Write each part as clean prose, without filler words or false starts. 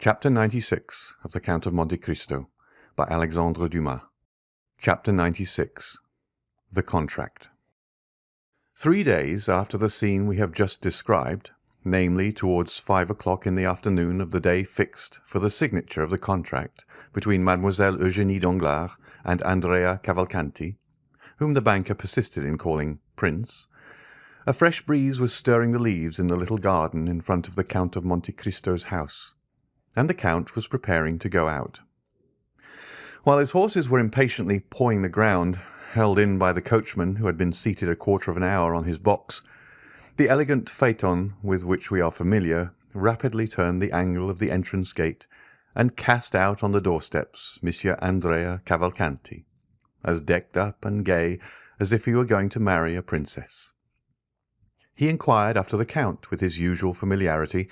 Chapter 96 of the Count of Monte Cristo by Alexandre Dumas. Chapter 96. The Contract. 3 days after the scene we have just described, namely towards 5 o'clock in the afternoon of the day fixed for the signature of the contract between Mademoiselle Eugénie Danglars and Andrea Cavalcanti, whom the banker persisted in calling Prince, a fresh breeze was stirring the leaves in the little garden in front of the Count of Monte Cristo's house, and the Count was preparing to go out. While his horses were impatiently pawing the ground, held in by the coachman who had been seated a quarter of an hour on his box, the elegant phaeton with which we are familiar rapidly turned the angle of the entrance gate and cast out on the doorsteps Monsieur Andrea Cavalcanti, as decked up and gay as if he were going to marry a princess. He inquired after the Count with his usual familiarity,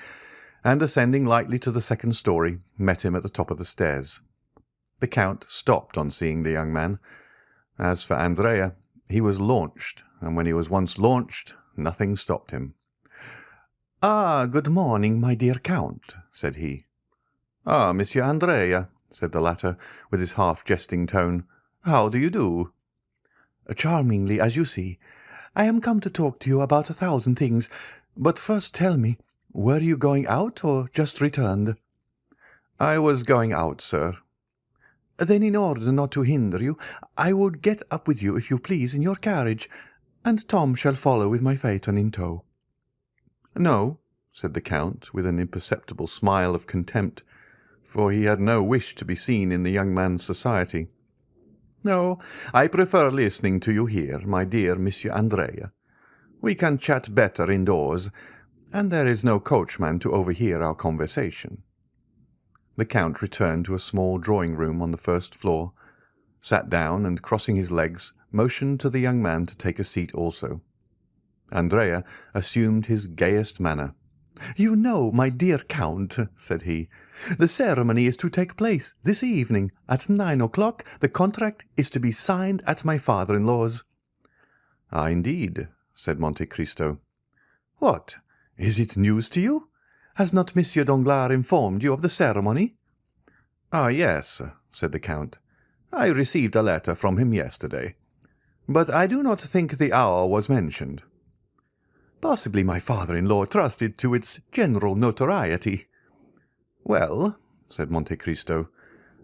and ascending lightly to the second story, met him at the top of the stairs. The Count stopped on seeing the young man. As for Andrea, he was launched, and when he was once launched, nothing stopped him. "Ah, good morning, my dear Count," said he. "Ah, Monsieur Andrea," said the latter, with his half-jesting tone. "How do you do?" "Charmingly, as you see. I am come to talk to you about 1,000 things, but first tell me, were you going out or just returned?" "I was going out, sir." "Then in order not to hinder you, I would get up with you, if you please, in your carriage, and Tom shall follow with my phaeton in tow." "No," said the Count, with an imperceptible smile of contempt, for he had no wish to be seen in the young man's society. "No, I prefer listening to you here, my dear Monsieur Andrea. We can chat better indoors, and there is no coachman to overhear our conversation." The Count returned to a small drawing-room on the first floor, sat down, and crossing his legs, motioned to the young man to take a seat also. Andrea assumed his gayest manner. "You know, my dear Count," said he, "the ceremony is to take place this evening. At 9 o'clock the contract is to be signed at my father-in-law's." "Ah, indeed," said Monte Cristo. "What? Is it news to you? Has not Monsieur Danglars informed you of the ceremony?" "Ah, yes," said the Count. "I received a letter from him yesterday, but I do not think the hour was mentioned." "Possibly my father-in-law trusted to its general notoriety." "Well," said Monte Cristo,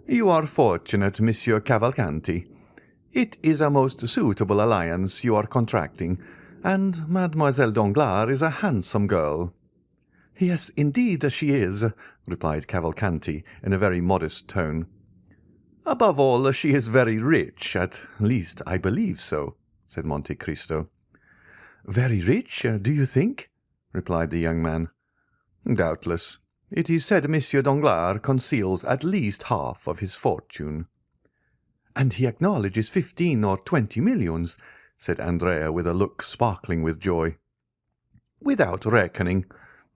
"you are fortunate, Monsieur Cavalcanti. It is a most suitable alliance you are contracting, and Mademoiselle Danglars is a handsome girl." "Yes, indeed she is," replied Cavalcanti in a very modest tone. "Above all, she is very rich, at least I believe so," said Monte Cristo. "Very rich, do you think?" replied the young man. "Doubtless. It is said Monsieur Danglars conceals at least half of his fortune." "And he acknowledges 15 or 20 millions," said Andrea with a look sparkling with joy. "Without reckoning,"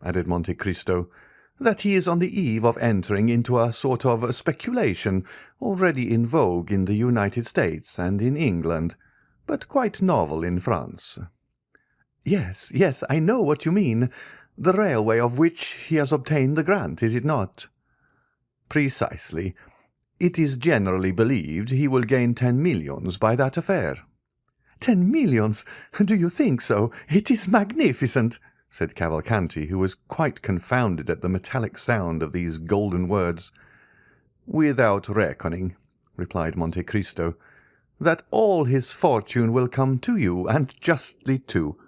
added Monte Cristo, "that he is on the eve of entering into a sort of speculation already in vogue in the United States and in England, but quite novel in France." Yes, yes, I know what you mean. The railway of which he has obtained the grant, is it not?" "Precisely. It is generally believed he will gain 10 millions by that affair." 10 millions? Do you think so? It is magnificent," said Cavalcanti, who was quite confounded at the metallic sound of these golden words. "Without reckoning," replied Monte Cristo, "that all his fortune will come to you, and justly too,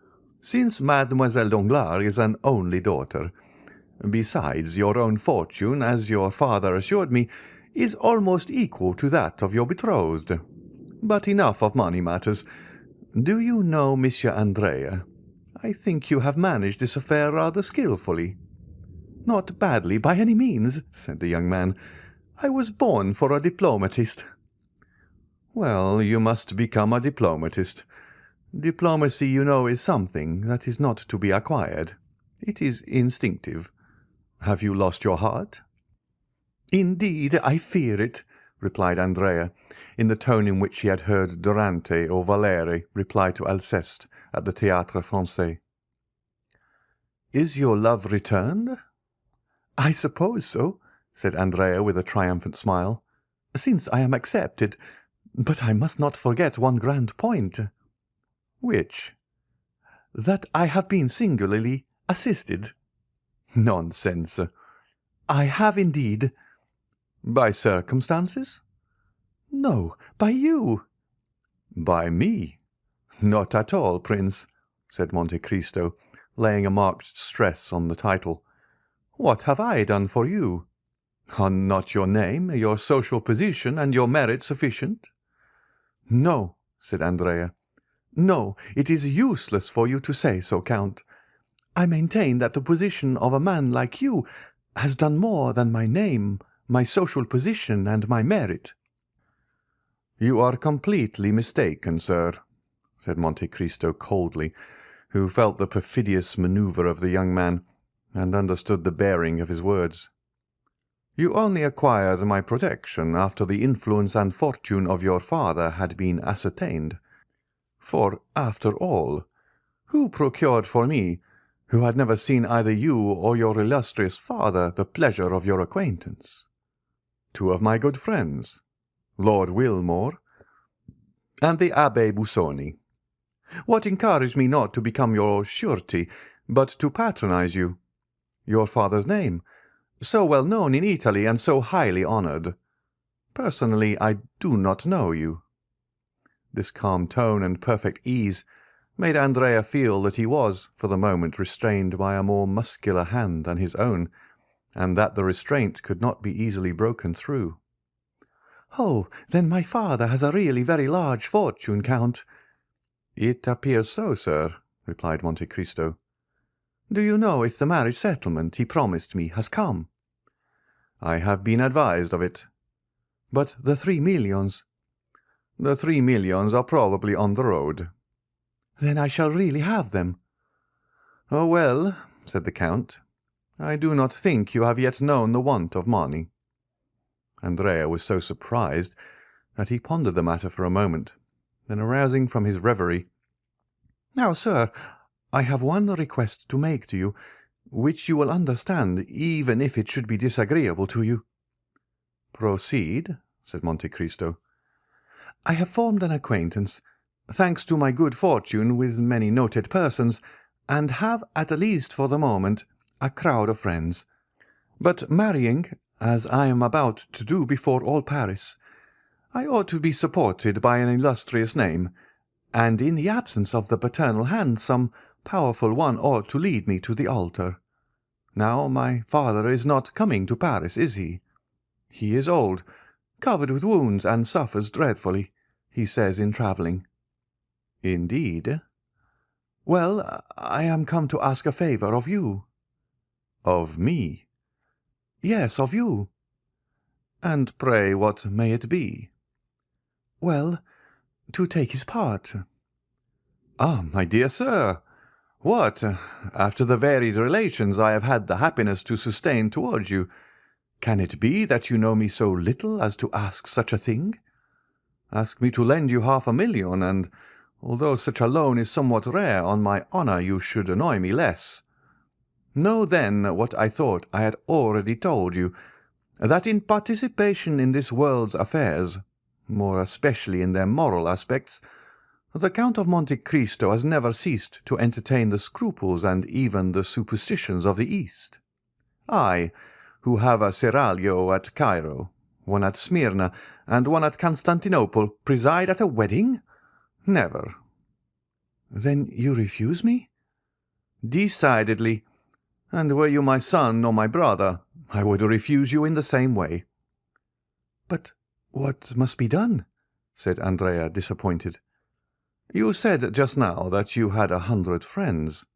since Mademoiselle Danglars is an only daughter. Besides, your own fortune, as your father assured me, is almost equal to that of your betrothed. But enough of money matters. Do you know, Monsieur Andrea, I think you have managed this affair rather skilfully." "Not badly, by any means," said the young man. "I was born for a diplomatist." "Well, you must become a diplomatist. Diplomacy, you know, is something that is not to be acquired. It is instinctive. Have you lost your heart?" "Indeed, I fear it," replied Andrea, in the tone in which he had heard Durante or Valere reply to Alceste at the Théâtre Français. "Is your love returned?" "I suppose so," said Andrea with a triumphant smile, "since I am accepted. But I must not forget one grand point." "Which?" "That I have been singularly assisted." "Nonsense." "I have indeed." "By circumstances?" "No, by you." "By me? Not at all, Prince," said Monte Cristo, laying a marked stress on the title. "What have I done for you? Are not your name, your social position, and your merit sufficient?" "No," said Andrea. "No, it is useless for you to say so, Count. I maintain that the position of a man like you has done more than my name, my social position, and my merit." "You are completely mistaken, sir," said Monte Cristo coldly, who felt the perfidious manoeuvre of the young man, and understood the bearing of his words. "You only acquired my protection after the influence and fortune of your father had been ascertained. For, after all, who procured for me, who had never seen either you or your illustrious father, the pleasure of your acquaintance? Two of my good friends, Lord Wilmore and the Abbé Busoni. What encouraged me not to become your surety, but to patronize you? Your father's name, so well known in Italy and so highly honoured. Personally, I do not know you." This calm tone and perfect ease made Andrea feel that he was, for the moment, restrained by a more muscular hand than his own, and that the restraint could not be easily broken through. "Oh, then my father has a really very large fortune, Count." "It appears so, sir," replied Monte Cristo. "Do you know if the marriage settlement he promised me has come?" "I have been advised of it." "But the 3 millions?" "The 3 millions are probably on the road." "Then I shall really have them." "Oh, well," said the Count, "I do not think you have yet known the want of money." Andrea was so surprised that he pondered the matter for a moment, then arousing from his reverie, "Now, sir, I have one request to make to you, which you will understand, even if it should be disagreeable to you." "Proceed," said Monte Cristo. "I have formed an acquaintance, thanks to my good fortune, with many noted persons, and have, at least for the moment, a crowd of friends. But marrying, as I am about to do before all Paris, I ought to be supported by an illustrious name, and in the absence of the paternal hand some powerful one ought to lead me to the altar. Now, my father is not coming to Paris, is he? He is old, covered with wounds, and suffers dreadfully, he says, in travelling." "Indeed?" "Well, I am come to ask a favour of you." "Of me?" "Yes, of you." "And pray what may it be?" "Well, to take his part." "Ah, my dear sir! What, after the varied relations I have had the happiness to sustain towards you, can it be that you know me so little as to ask such a thing? Ask me to lend you 500,000, and, although such a loan is somewhat rare, on my honour you should annoy me less. Know then what I thought I had already told you, that in participation in this world's affairs, more especially in their moral aspects, the Count of Monte Cristo has never ceased to entertain the scruples and even the superstitions of the East. I, who have a seraglio at Cairo, one at Smyrna, and one at Constantinople, preside at a wedding? Never." "Then you refuse me?" "Decidedly. And were you my son or my brother, I would refuse you in the same way." "But what must be done?" said Andrea, disappointed. "You said just now that you had 100 friends."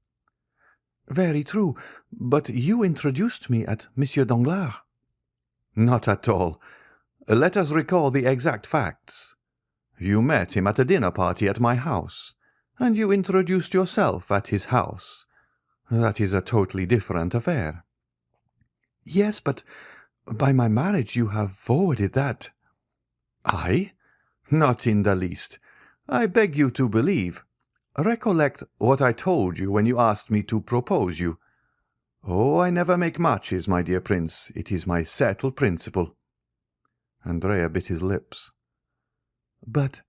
"Very true, but you introduced me at Monsieur Danglars." "Not at all. Let us recall the exact facts. You met him at a dinner party at my house, and you introduced yourself at his house. That is a totally different affair." "Yes, but by my marriage you have forwarded that." "I? Not in the least. I beg you to believe. Recollect what I told you when you asked me to propose you." "Oh, I never make matches, my dear Prince. It is my settled principle." Andrea bit his lips. "But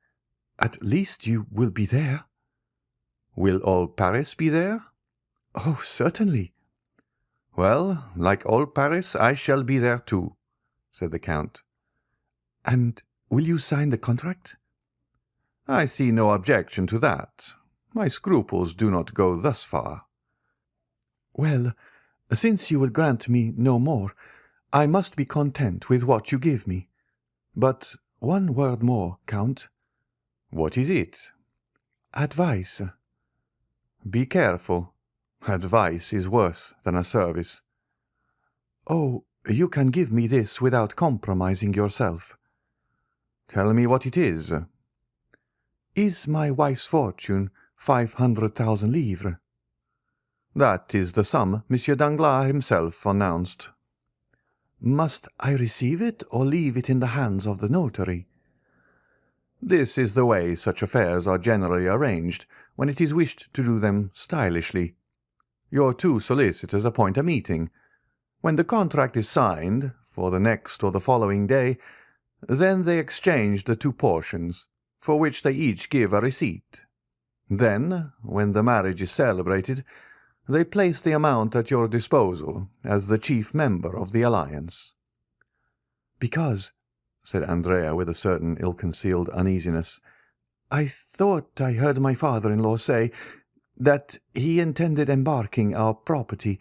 at least you will be there?" "Will all Paris be there?" "Oh, certainly." "Well, like all Paris, I shall be there too," said the Count. "And will you sign the contract?" "I see no objection to that. My scruples do not go thus far." "Well, since you will grant me no more, I must be content with what you give me. But one word more, Count." "What is it?" "Advice." "Be careful. Advice is worse than a service." "Oh, you can give me this without compromising yourself." "Tell me what it is." "Is my wife's fortune 500,000 livres?" "That is the sum Monsieur Danglars himself announced." "Must I receive it or leave it in the hands of the notary?" "This is the way such affairs are generally arranged when it is wished to do them stylishly. Your two solicitors appoint a meeting. When the contract is signed, for the next or the following day, then they exchange the two portions, for which they each give a receipt. Then, when the marriage is celebrated, they place the amount at your disposal as the chief member of the alliance." "Because," said Andrea with a certain ill-concealed uneasiness, "I thought I heard my father-in-law say that he intended embarking our property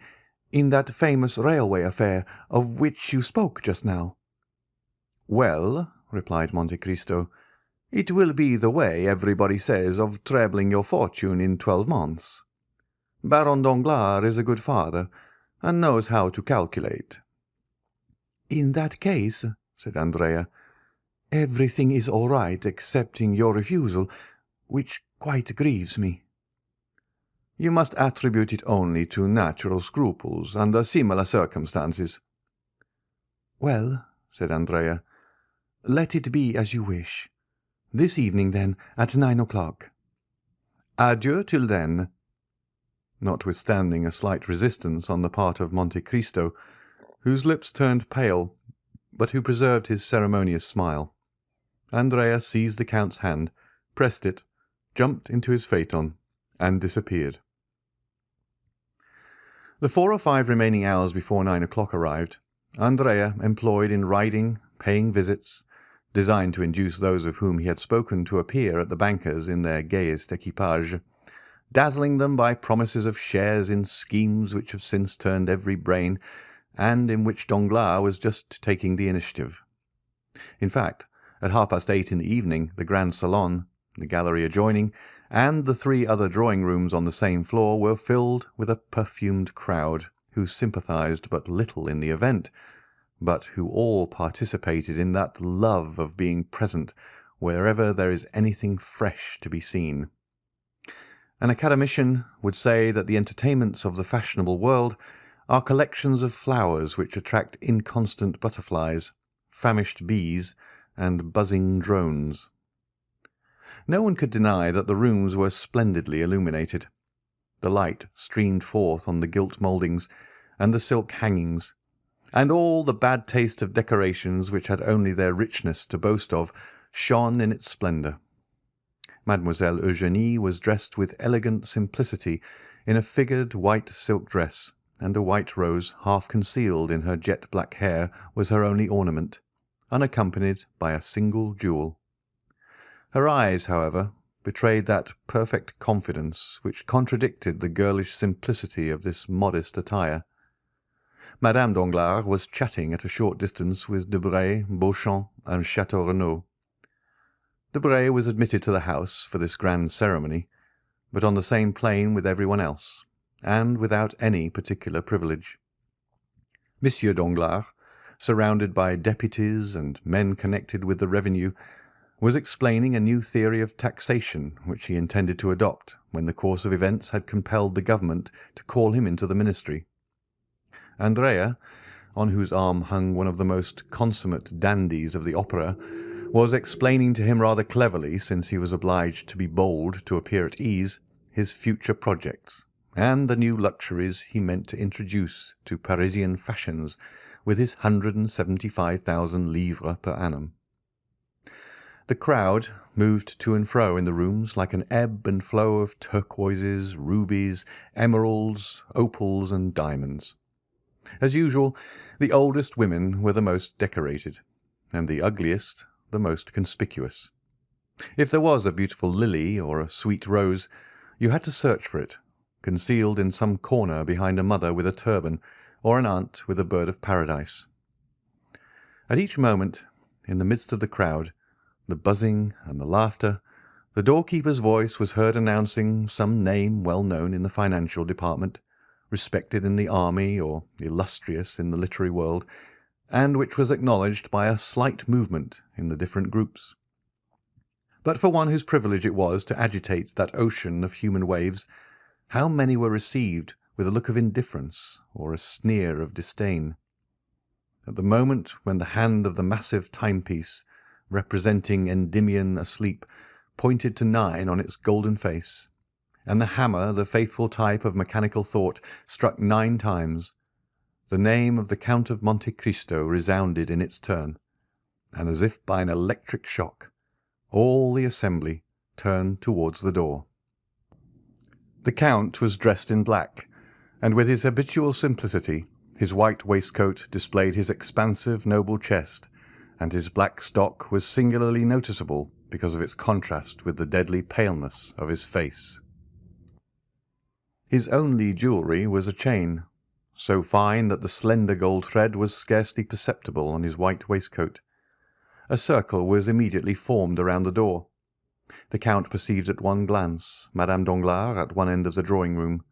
in that famous railway affair of which you spoke just now." "Well," replied Monte Cristo, "it will be the way everybody says of trebling your fortune in 12 months. Baron Danglars is a good father, and knows how to calculate." "In that case," said Andrea, "everything is all right excepting your refusal, which quite grieves me." "You must attribute it only to natural scruples under similar circumstances." "Well," said Andrea, "let it be as you wish. This evening, then, at 9 o'clock." "Adieu till then." Notwithstanding a slight resistance on the part of Monte Cristo, whose lips turned pale, but who preserved his ceremonious smile, Andrea seized the Count's hand, pressed it, jumped into his phaeton, and disappeared. The 4 or 5 remaining hours before 9 o'clock arrived, Andrea employed in riding, paying visits, designed to induce those of whom he had spoken to appear at the banker's in their gayest equipage, dazzling them by promises of shares in schemes which have since turned every brain, and in which Danglars was just taking the initiative. In fact, at 8:30 in the evening, the grand salon, the gallery adjoining, and the 3 other drawing-rooms on the same floor were filled with a perfumed crowd, who sympathized but little in the event, but who all participated in that love of being present wherever there is anything fresh to be seen. An academician would say that the entertainments of the fashionable world are collections of flowers which attract inconstant butterflies, famished bees, and buzzing drones. No one could deny that the rooms were splendidly illuminated. The light streamed forth on the gilt mouldings and the silk hangings, and all the bad taste of decorations which had only their richness to boast of shone in its splendour. Mademoiselle Eugénie was dressed with elegant simplicity in a figured white silk dress, and a white rose half concealed in her jet-black hair was her only ornament, unaccompanied by a single jewel. Her eyes, however, betrayed that perfect confidence which contradicted the girlish simplicity of this modest attire. Madame Danglars was chatting at a short distance with Debray, Beauchamp, and Château Renaud. Debray was admitted to the house for this grand ceremony, but on the same plane with everyone else, and without any particular privilege. Monsieur Danglars, surrounded by deputies and men connected with the revenue, was explaining a new theory of taxation which he intended to adopt when the course of events had compelled the government to call him into the ministry. Andrea, on whose arm hung one of the most consummate dandies of the opera, was explaining to him rather cleverly, since he was obliged to be bold to appear at ease, his future projects, and the new luxuries he meant to introduce to Parisian fashions with his 175,000 livres per annum. The crowd moved to and fro in the rooms like an ebb and flow of turquoises, rubies, emeralds, opals, and diamonds. As usual, the oldest women were the most decorated, and the ugliest the most conspicuous. If there was a beautiful lily or a sweet rose, you had to search for it, concealed in some corner behind a mother with a turban, or an aunt with a bird of paradise. At each moment, in the midst of the crowd, the buzzing and the laughter, the doorkeeper's voice was heard announcing some name well known in the financial department, respected in the army or illustrious in the literary world, and which was acknowledged by a slight movement in the different groups. But for one whose privilege it was to agitate that ocean of human waves, how many were received with a look of indifference or a sneer of disdain. At the moment when the hand of the massive timepiece, representing Endymion asleep, pointed to 9 on its golden face, and the hammer, the faithful type of mechanical thought, struck 9 times, the name of the Count of Monte Cristo resounded in its turn, and as if by an electric shock, all the assembly turned towards the door. The Count was dressed in black, and with his habitual simplicity, his white waistcoat displayed his expansive, noble chest, and his black stock was singularly noticeable because of its contrast with the deadly paleness of his face. His only jewellery was a chain, so fine that the slender gold thread was scarcely perceptible on his white waistcoat. A circle was immediately formed around the door. The Count perceived at one glance Madame Danglars at one end of the drawing-room,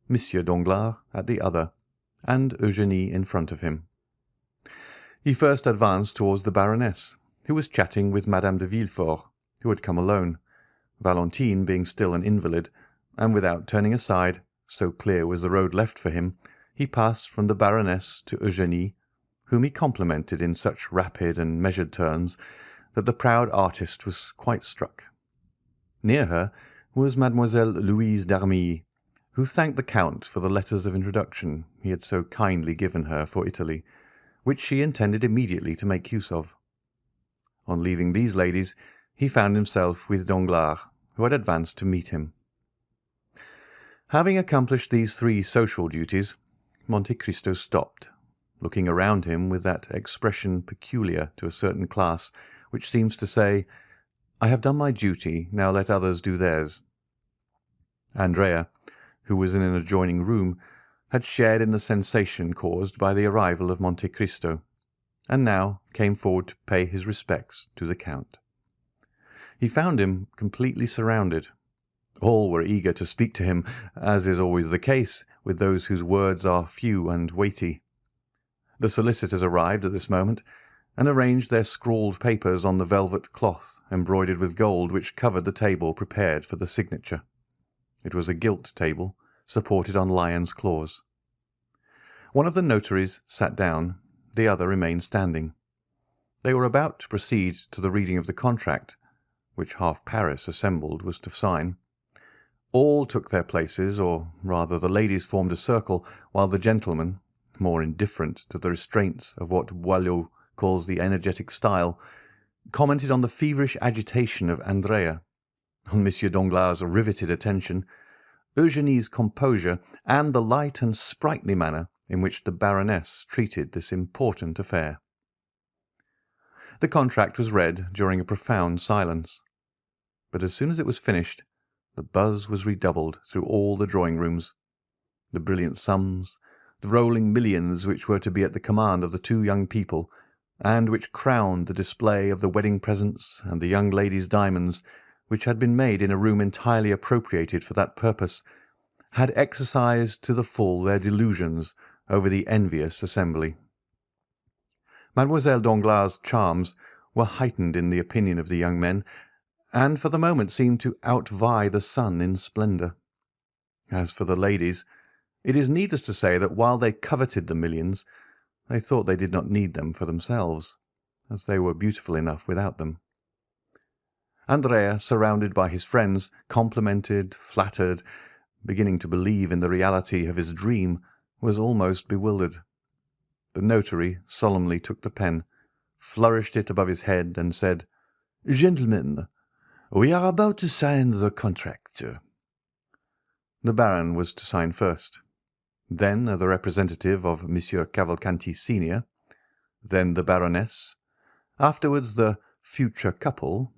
Monsieur Danglars at the other, and Eugénie in front of him. He first advanced towards the Baroness, who was chatting with Madame de Villefort, who had come alone, Valentine being still an invalid, and without turning aside, so clear was the road left for him, he passed from the Baroness to Eugénie, whom he complimented in such rapid and measured terms that the proud artist was quite struck. Near her was Mademoiselle Louise d'Armilly, who thanked the Count for the letters of introduction he had so kindly given her for Italy, which she intended immediately to make use of. On leaving these ladies, he found himself with Danglars, who had advanced to meet him. Having accomplished these 3 social duties, Monte Cristo stopped, looking around him with that expression peculiar to a certain class, which seems to say, "I have done my duty, now let others do theirs." Andrea, who was in an adjoining room, had shared in the sensation caused by the arrival of Monte Cristo, and now came forward to pay his respects to the Count. He found him completely surrounded. All were eager to speak to him, as is always the case with those whose words are few and weighty. The solicitors arrived at this moment, and arranged their scrawled papers on the velvet cloth embroidered with gold which covered the table prepared for the signature. It was a gilt table, supported on lion's claws. One of the notaries sat down, the other remained standing. They were about to proceed to the reading of the contract, which half Paris assembled was to sign. All took their places, or rather the ladies formed a circle, while the gentlemen, more indifferent to the restraints of what Boileau calls the energetic style, commented on the feverish agitation of Andrea, on Monsieur Danglars' riveted attention, Eugénie's composure, and the light and sprightly manner in which the Baroness treated this important affair. The contract was read during a profound silence, but as soon as it was finished, the buzz was redoubled through all the drawing-rooms. The brilliant sums, the rolling millions which were to be at the command of the 2 young people, and which crowned the display of the wedding presents and the young lady's diamonds, which had been made in a room entirely appropriated for that purpose, had exercised to the full their delusions over the envious assembly. Mademoiselle Danglars' charms were heightened in the opinion of the young men, and for the moment seemed to outvie the sun in splendour. As for the ladies, it is needless to say that while they coveted the millions, they thought they did not need them for themselves, as they were beautiful enough without them. Andrea, surrounded by his friends, complimented, flattered, beginning to believe in the reality of his dream, was almost bewildered. The notary solemnly took the pen, flourished it above his head, and said, "Gentlemen, we are about to sign the contract." The Baron was to sign first, then the representative of Monsieur Cavalcanti senior, then the Baroness, afterwards the future couple,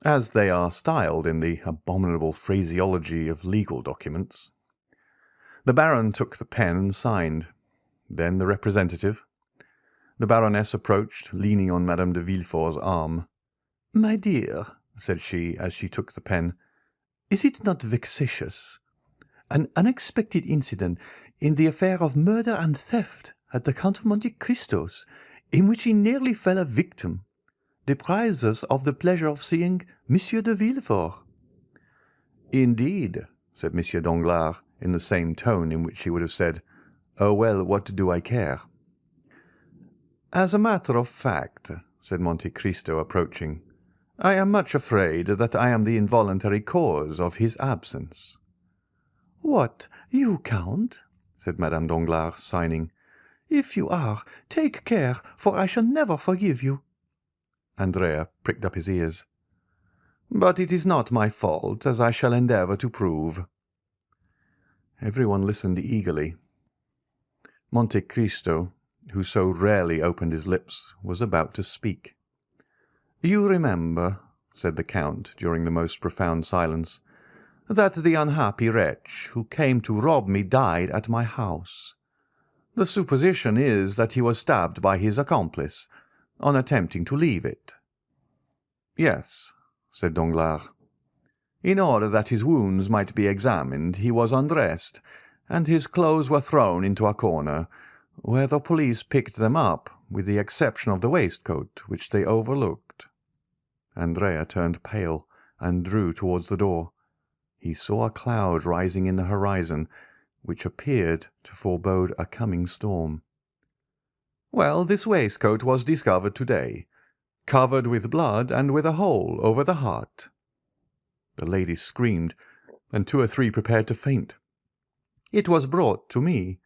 as they are styled in the abominable phraseology of legal documents. The Baron took the pen and signed, then the representative. The Baroness approached, leaning on Madame de Villefort's arm. "My dear," said she, as she took the pen, "is it not vexatious? An unexpected incident in the affair of murder and theft at the Count of Monte Cristo's, in which he nearly fell a victim, deprives us of the pleasure of seeing Monsieur de Villefort." "Indeed," said Monsieur Danglars, in the same tone in which he would have said, "Oh, well, what do I care?" "As a matter of fact," said Monte Cristo, approaching, "I am much afraid that I am the involuntary cause of his absence." "What, you, Count?" said Madame Danglars, signing. "If you are, take care, for I shall never forgive you." Andrea pricked up his ears. "But it is not my fault, as I shall endeavour to prove." Everyone listened eagerly. Monte Cristo, who so rarely opened his lips, was about to speak. "You remember," said the Count, during the most profound silence, "that the unhappy wretch who came to rob me died at my house. The supposition is that he was stabbed by his accomplice on attempting to leave it." "Yes," said Danglars. "In order that his wounds might be examined, he was undressed, and his clothes were thrown into a corner, where the police picked them up, with the exception of the waistcoat, which they overlooked." Andrea turned pale, and drew towards the door. He saw a cloud rising in the horizon, which appeared to forebode a coming storm. "Well, this waistcoat was discovered to-day, covered with blood and with a hole over the heart." The lady screamed, and 2 or 3 prepared to faint. "It was brought to me.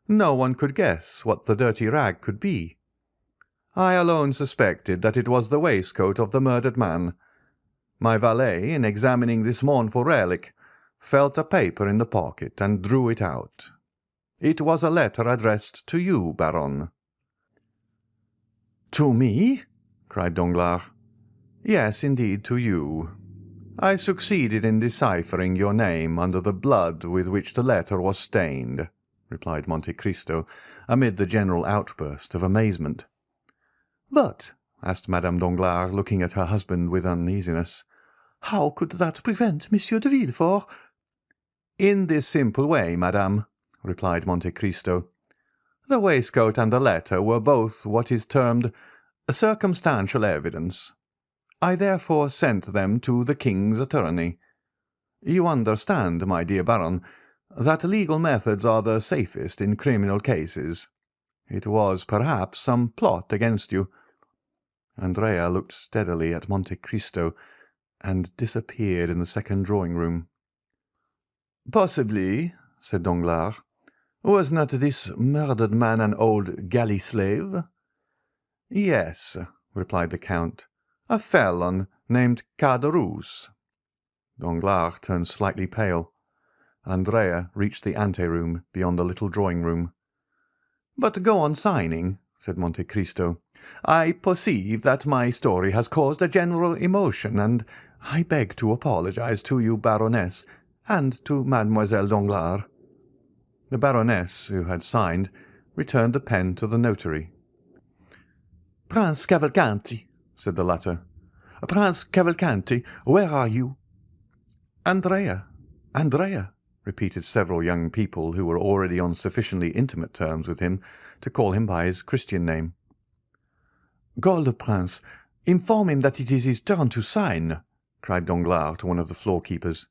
No one could guess what the dirty rag could be. I alone suspected that it was the waistcoat of the murdered man. My valet, in examining this mournful relic, felt a paper in the pocket and drew it out. It was a letter addressed to you, Baron." "To me?" cried Danglars. "Yes, indeed, to you. I succeeded in deciphering your name under the blood with which the letter was stained," replied Monte Cristo, amid the general outburst of amazement. "But," asked Madame Danglars, looking at her husband with uneasiness, "how could that prevent Monsieur de Villefort—" "In this simple way, madame," replied Monte Cristo. "The waistcoat and the letter were both what is termed circumstantial evidence. I therefore sent them to the king's attorney. You understand, my dear Baron, that legal methods are the safest in criminal cases. It was, perhaps, some plot against you." Andrea looked steadily at Monte Cristo and disappeared in the second drawing-room. "Possibly," said Danglars. "Was not this murdered man an old galley slave?" "Yes," replied the Count, "a felon named Caderousse." Danglars turned slightly pale. Andrea reached the ante-room beyond the little drawing-room. "But go on signing," said Monte Cristo. "I perceive that my story has caused a general emotion, and I beg to apologize to you, Baroness, and to Mademoiselle Danglars." The Baroness, who had signed, returned the pen to the notary. "Prince Cavalcanti," said the latter. "Prince Cavalcanti, where are you?" "Andrea, Andrea," repeated several young people who were already on sufficiently intimate terms with him to call him by his Christian name. "Call the prince. Inform him that it is his turn to sign," cried Danglars to one of the floor-keepers.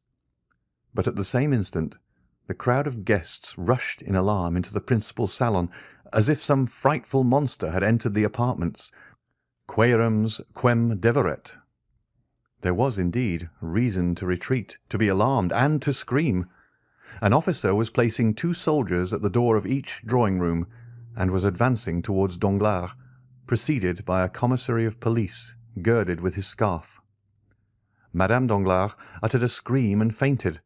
But at the same instant the crowd of guests rushed in alarm into the principal salon, as if some frightful monster had entered the apartments, quærums quem deveret. There was, indeed, reason to retreat, to be alarmed, and to scream. An officer was placing 2 soldiers at the door of each drawing-room, and was advancing towards Danglars, preceded by a commissary of police, girded with his scarf. Madame Danglars uttered a scream and fainted.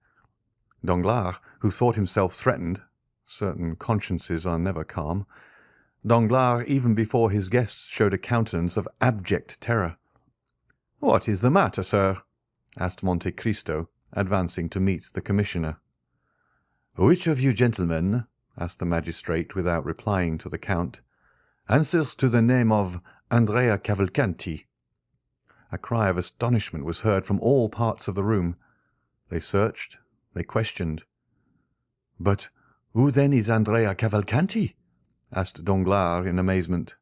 Danglars, who thought himself threatened, certain consciences are never calm, Danglars, even before his guests, showed a countenance of abject terror. "What is the matter, sir?" asked Monte Cristo, advancing to meet the commissioner. "Which of you gentlemen," asked the magistrate, without replying to the count, "answers to the name of Andrea Cavalcanti?" A cry of astonishment was heard from all parts of the room. They searched, they questioned. "But who then is Andrea Cavalcanti?" asked Danglars in amazement.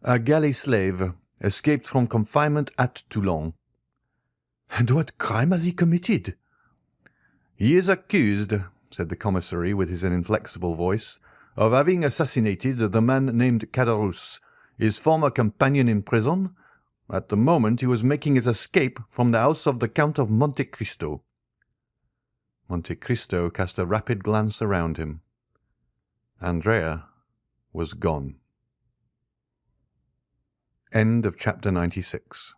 "A galley slave, escaped from confinement at Toulon." "And what crime has he committed?" "He is accused," said the commissary with his inflexible voice, "of having assassinated the man named Caderousse, his former companion in prison, at the moment he was making his escape from the house of the Count of Monte Cristo." Monte Cristo cast a rapid glance around him. Andrea was gone. End of chapter 96.